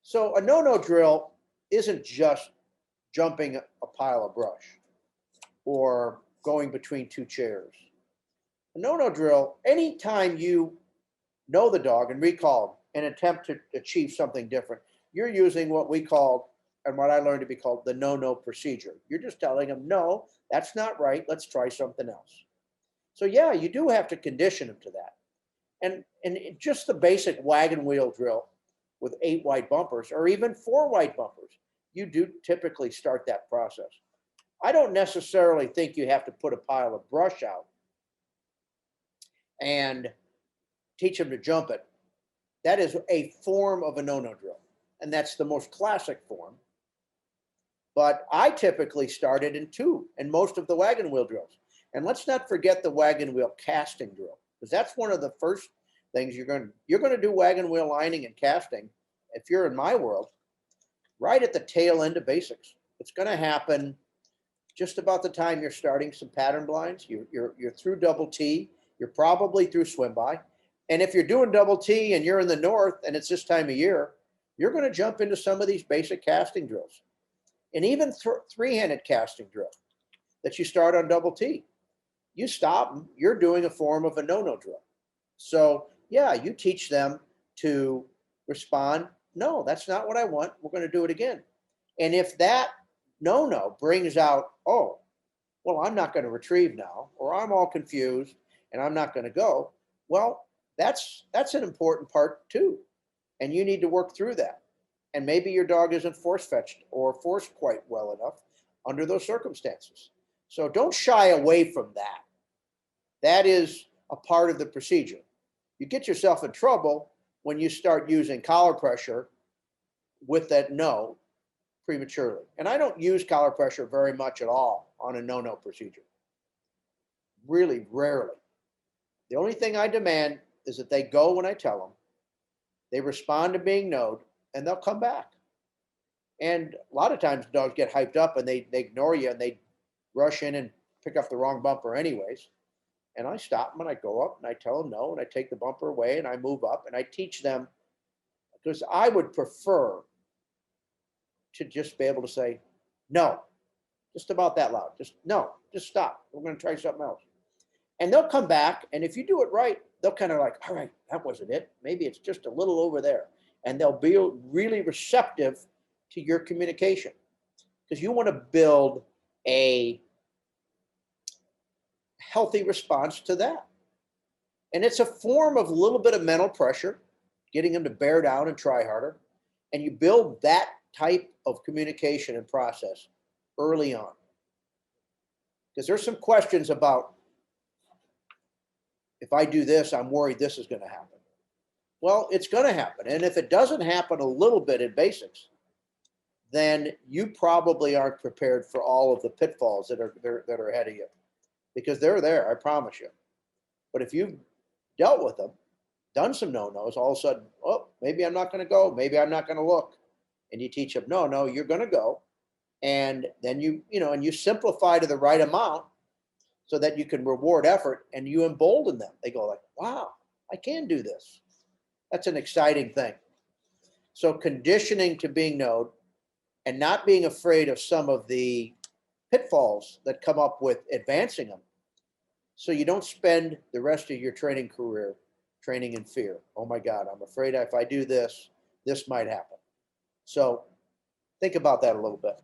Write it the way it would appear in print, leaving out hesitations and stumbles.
So a no-no drill isn't just jumping a pile of brush or going between two chairs. A no-no drill, anytime you know the dog and recall and attempt to achieve something different, you're using what we call, and what I learned to be called, the no-no procedure. You're just telling them, no, that's not right. Let's try something else. So yeah, you do have to condition them to that. Just the basic wagon wheel drill with 8 white bumpers or even 4 white bumpers, you do typically start that process. I don't necessarily think you have to put a pile of brush out and teach them to jump it. That is a form of a no-no drill, and that's the most classic form. But I typically started in 2 and most of the wagon wheel drills. And let's not forget the wagon wheel casting drill, because that's one of the first things you're going to do wagon wheel lining and casting. If you're in my world, right at the tail end of basics, it's going to happen just about the time you're starting some pattern blinds. You're through double T. You're probably through swim by. And if you're doing double T and you're in the north and it's this time of year, you're going to jump into some of these basic casting drills, and even three-handed casting drill that you start on double T. You stop them, you're doing a form of a no-no drill. So yeah, you teach them to respond, no, that's not what I want. We're going to do it again. And if that no-no brings out, oh, well, I'm not going to retrieve now, or I'm all confused and I'm not going to go, well, that's an important part too. And you need to work through that. And maybe your dog isn't force fetched or forced quite well enough under those circumstances. So don't shy away from that. That is a part of the procedure. You get yourself in trouble when you start using collar pressure with that no prematurely. And I don't use collar pressure very much at all on a no-no procedure. Really rarely. The only thing I demand is that they go when I tell them, they respond to being no'd, and they'll come back. And a lot of times dogs get hyped up and they ignore you and they rush in and pick up the wrong bumper anyways. And I stop them and I go up and I tell them no, and I take the bumper away and I move up and I teach them, because I would prefer to just be able to say no, just about that loud. Just no, just stop. We're going to try something else. And they'll come back. And if you do it right, they'll kind of like, all right, that wasn't it. Maybe it's just a little over there. And they'll be really receptive to your communication, because you want to build a healthy response to that. And it's a form of a little bit of mental pressure, getting them to bear down and try harder. And you build that type of communication and process early on. Because there's some questions about, if I do this, I'm worried this is going to happen. Well, it's going to happen. And if it doesn't happen a little bit in basics, then you probably aren't prepared for all of the pitfalls that are ahead of you, because they're there, I promise you. But if you've dealt with them, done some no-nos, all of a sudden, oh, maybe I'm not going to go, maybe I'm not going to look. And you teach them, no, you're going to go. And then and you simplify to the right amount so that you can reward effort and you embolden them. They go like, wow, I can do this. That's an exciting thing. So conditioning to being known and not being afraid of some of the pitfalls that come up with advancing them, so you don't spend the rest of your training career training in fear. Oh my God, I'm afraid if I do this, this might happen. So think about that a little bit.